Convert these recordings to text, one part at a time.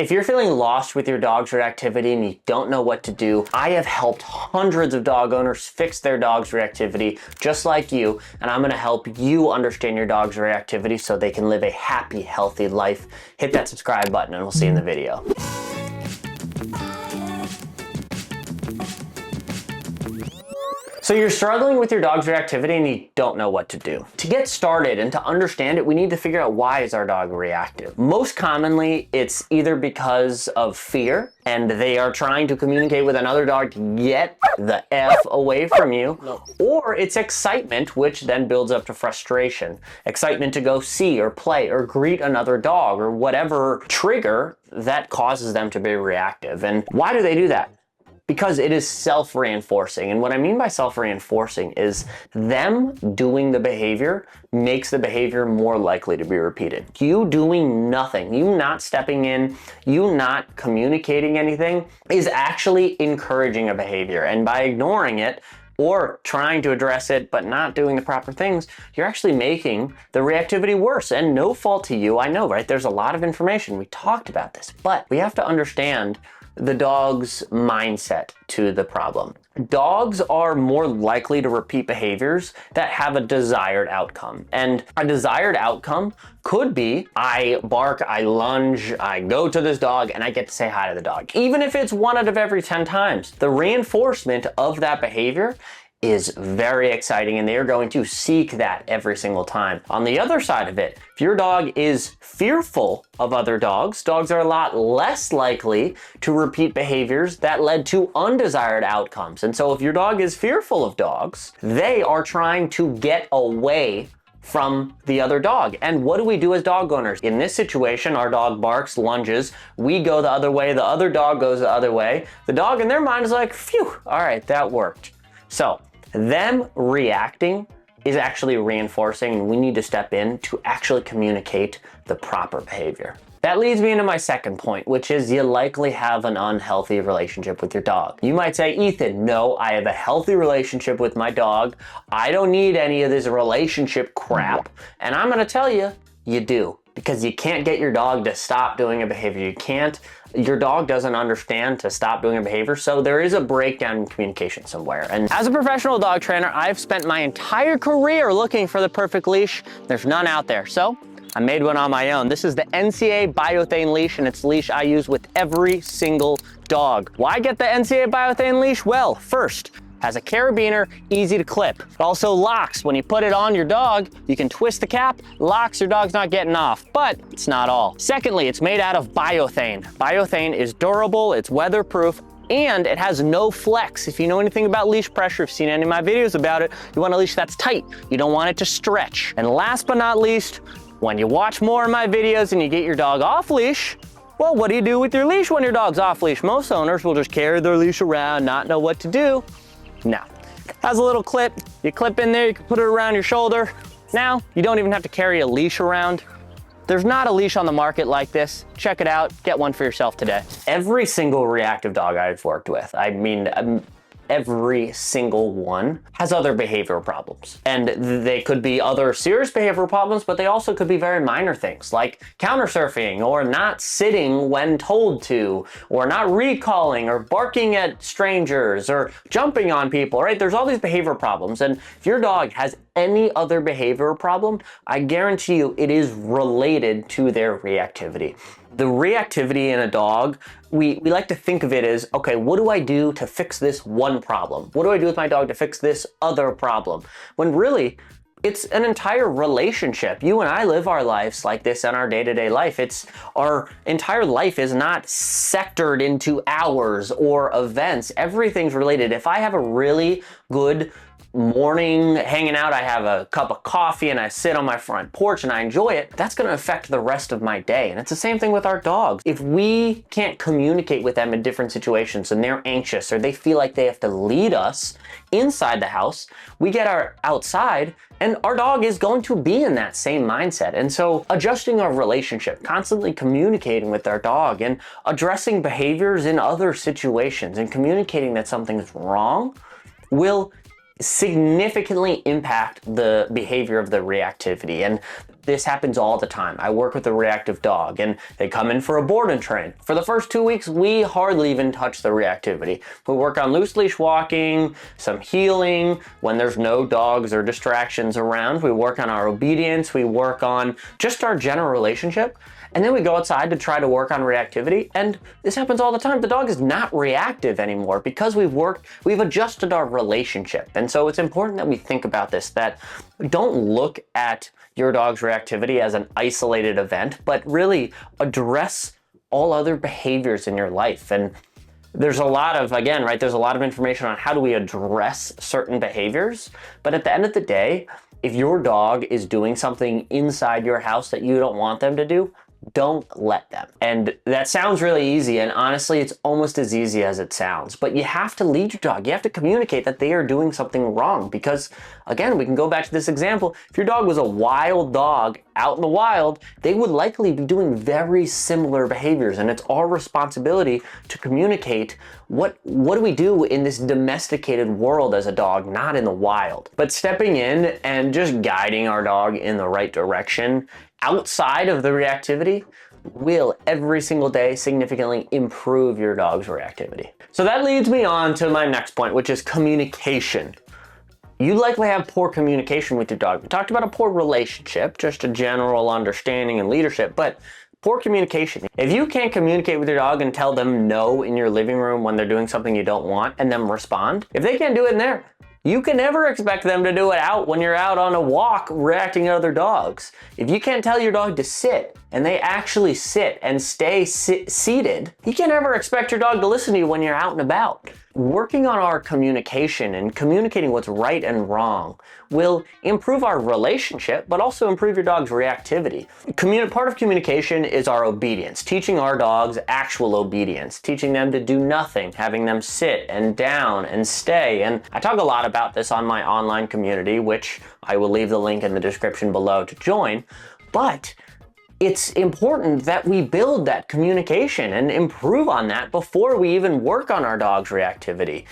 If you're feeling lost with your dog's reactivity and you don't know what to do, I have helped hundreds of dog owners fix their dog's reactivity just like you, and I'm gonna help you understand your dog's reactivity so they can live a happy, healthy life. Hit that subscribe button and we'll see you in the video. So you're struggling with your dog's reactivity and you don't know what to do. To get started and to understand it, we need to figure out why is our dog reactive. Most commonly, it's either because of fear and they are trying to communicate with another dog to get the F away from you, or it's excitement, which then builds up to frustration. Excitement to go see or play or greet another dog or whatever trigger that causes them to be reactive. And why do they do that? Because it is self-reinforcing. And what I mean by self-reinforcing is them doing the behavior makes the behavior more likely to be repeated. You doing nothing, you not stepping in, you not communicating anything is actually encouraging a behavior. And by ignoring it or trying to address it but not doing the proper things, you're actually making the reactivity worse. And no fault to you, I know, right? There's a lot of information. We talked about this, but we have to understand the dog's mindset to the problem. Dogs are more likely to repeat behaviors that have a desired outcome. And a desired outcome could be, I bark, I lunge, I go to this dog, and I get to say hi to the dog. Even if it's 1 out of every 10 times, the reinforcement of that behavior is very exciting and they are going to seek that every single time. On the other side of it, if your dog is fearful of other dogs, dogs are a lot less likely to repeat behaviors that led to undesired outcomes. And so if your dog is fearful of dogs, they are trying to get away from the other dog. And what do we do as dog owners? In this situation, our dog barks, lunges, we go the other way, the other dog goes the other way. The dog in their mind is like, phew, all right, that worked. So them reacting is actually reinforcing, and we need to step in to actually communicate the proper behavior. That leads me into my second point, which is you likely have an unhealthy relationship with your dog. You might say, Ethan, no, I have a healthy relationship with my dog. I don't need any of this relationship crap. And I'm gonna tell you, you do. Because you can't get your dog to stop doing a behavior. Your dog doesn't understand to stop doing a behavior, so there is a breakdown in communication somewhere. And as a professional dog trainer, I've spent my entire career looking for the perfect leash. There's none out there, so I made one on my own. This is the NCA Biothane leash, and it's a leash I use with every single dog. Why get the NCA Biothane leash? Well, first, has a carabiner, easy to clip. It also locks. When you put it on your dog, you can twist the cap, locks, your dog's not getting off, but it's not all. Secondly, it's made out of biothane. Biothane is durable, it's weatherproof, and it has no flex. If you know anything about leash pressure, if you've seen any of my videos about it, you want a leash that's tight. You don't want it to stretch. And last but not least, when you watch more of my videos and you get your dog off leash, well, what do you do with your leash when your dog's off leash? Most owners will just carry their leash around, not know what to do. Now, has a little clip, you clip in there, you can put it around your shoulder. Now, you don't even have to carry a leash around. There's not a leash on the market like this. Check it out, get one for yourself today. Every single reactive dog I've worked with, I mean, every single one has other behavioral problems. And they could be other serious behavioral problems, but they also could be very minor things like counter surfing or not sitting when told to, or not recalling or barking at strangers or jumping on people, right? There's all these behavioral problems. And if your dog has any other behavioral problem, I guarantee you it is related to their reactivity. The reactivity in a dog, we like to think of it as, okay, what do I do to fix this one problem? What do I do with my dog to fix this other problem? When really, it's an entire relationship. You and I live our lives like this in our day-to-day life. Our entire life is not sectored into hours or events. Everything's related. If I have a really good morning hanging out, I have a cup of coffee and I sit on my front porch and I enjoy it, that's going to affect the rest of my day. And it's the same thing with our dogs. If we can't communicate with them in different situations and they're anxious or they feel like they have to lead us inside the house, we get outside and our dog is going to be in that same mindset. And so adjusting our relationship, constantly communicating with our dog and addressing behaviors in other situations and communicating that something's wrong will significantly impact the behavior of the reactivity. And this happens all the time. I work with a reactive dog and they come in for a board and train. For the first 2 weeks, we hardly even touch the reactivity. We work on loose leash walking, some healing when there's no dogs or distractions around. We work on our obedience. We work on just our general relationship. And then we go outside to try to work on reactivity, and this happens all the time. The dog is not reactive anymore because we've adjusted our relationship. And so it's important that we think about this, that don't look at your dog's reactivity as an isolated event, but really address all other behaviors in your life. And there's a lot of, again, right, there's a lot of information on how do we address certain behaviors, but at the end of the day, if your dog is doing something inside your house that you don't want them to do, don't let them. And that sounds really easy, and honestly, it's almost as easy as it sounds. But you have to lead your dog. You have to communicate that they are doing something wrong, because again, we can go back to this example. If your dog was a wild dog out in the wild, they would likely be doing very similar behaviors, and it's our responsibility to communicate what do we do in this domesticated world as a dog, not in the wild. But stepping in and just guiding our dog in the right direction outside of the reactivity will every single day significantly improve your dog's reactivity. So that leads me on to my next point, which is communication. You likely have poor communication with your dog. We talked about a poor relationship, just a general understanding and leadership, but poor communication. If you can't communicate with your dog and tell them no in your living room when they're doing something you don't want and then respond, if they can't do it in there, you can never expect them to do it out when you're out on a walk reacting to other dogs. If you can't tell your dog to sit and they actually sit and stay seated, you can never expect your dog to listen to you when you're out and about. Working on our communication and communicating what's right and wrong will improve our relationship, but also improve your dog's reactivity. Part of communication is our obedience, teaching our dogs actual obedience, teaching them to do nothing, having them sit and down and stay. And I talk a lot about this on my online community, which I will leave the link in the description below to join. But it's important that we build that communication and improve on that before we even work on our dog's reactivity.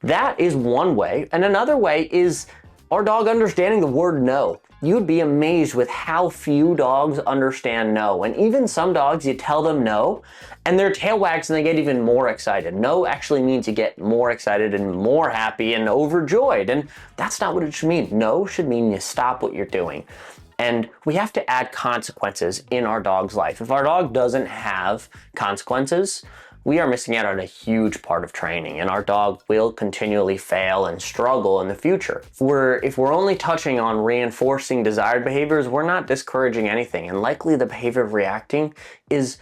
That is one way. And another way is our dog understanding the word no. You'd be amazed with how few dogs understand no. And even some dogs, you tell them no, and their tail wags and they get even more excited. No actually means you get more excited and more happy and overjoyed. And that's not what it should mean. No should mean you stop what you're doing. And we have to add consequences in our dog's life. If our dog doesn't have consequences, we are missing out on a huge part of training, and our dog will continually fail and struggle in the future. If we're only touching on reinforcing desired behaviors, we're not discouraging anything, and likely the behavior of reacting is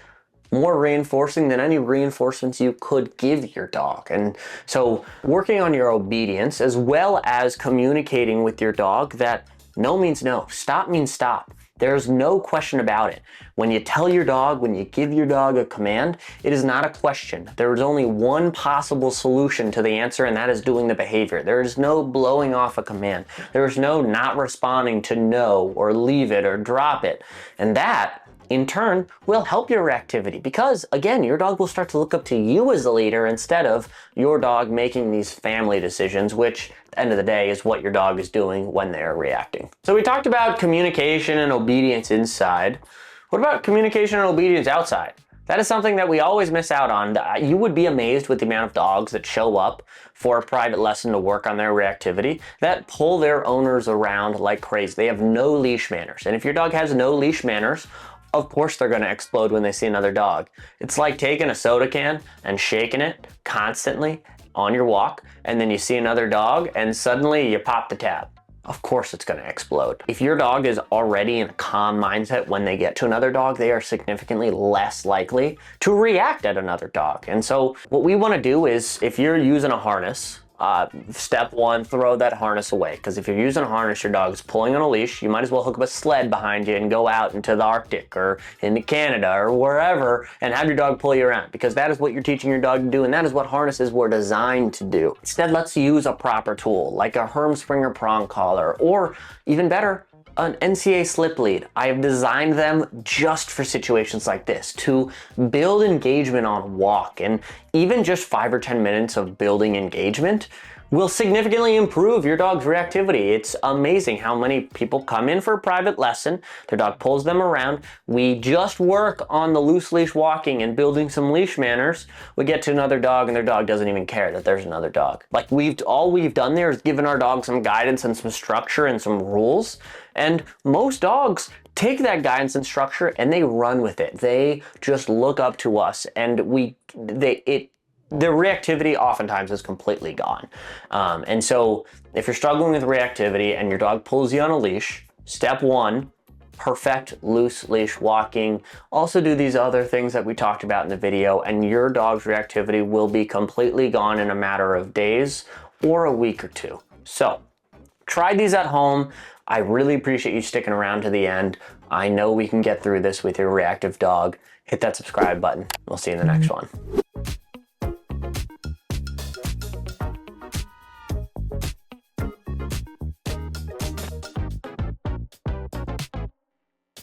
more reinforcing than any reinforcements you could give your dog. And so working on your obedience, as well as communicating with your dog that no means no, stop means stop. There's no question about it. When you tell your dog, when you give your dog a command, it is not a question. There is only one possible solution to the answer, and that is doing the behavior. There is no blowing off a command. There is no not responding to no, or leave it, or drop it. And that, in turn, will help your reactivity, because again, your dog will start to look up to you as a leader instead of your dog making these family decisions, which at the end of the day is what your dog is doing when they're reacting. So we talked about communication and obedience inside. What about communication and obedience outside? That is something that we always miss out on. You would be amazed with the amount of dogs that show up for a private lesson to work on their reactivity that pull their owners around like crazy. They have no leash manners. And if your dog has no leash manners, of course they're going to explode when they see another dog. It's like taking a soda can and shaking it constantly on your walk, and then you see another dog and suddenly you pop the tab. Of course it's going to explode. If your dog is already in a calm mindset when they get to another dog, they are significantly less likely to react at another dog. And so what we want to do is, if you're using a harness, step one, throw that harness away. Because if you're using a harness, your dog is pulling on a leash, you might as well hook up a sled behind you and go out into the Arctic or into Canada or wherever and have your dog pull you around, because that is what you're teaching your dog to do, and that is what harnesses were designed to do. Instead, let's use a proper tool like a Hermspringer prong collar, or even better, an NCA slip lead. I have designed them just for situations like this, to build engagement on walk, and even just 5 or 10 minutes of building engagement will significantly improve your dog's reactivity. It's amazing how many people come in for a private lesson, their dog pulls them around, we just work on the loose leash walking and building some leash manners, we get to another dog and their dog doesn't even care that there's another dog. Like all we've done there is given our dog some guidance and some structure and some rules, and most dogs take that guidance and structure and they run with it. They just look up to us, and the reactivity oftentimes is completely gone. And so if you're struggling with reactivity and your dog pulls you on a leash, step 1, perfect loose leash walking. Also do these other things that we talked about in the video, and your dog's reactivity will be completely gone in a matter of days or a week or 2. So try these at home. I really appreciate you sticking around to the end. I know we can get through this with your reactive dog. Hit that subscribe button. We'll see you in the next one.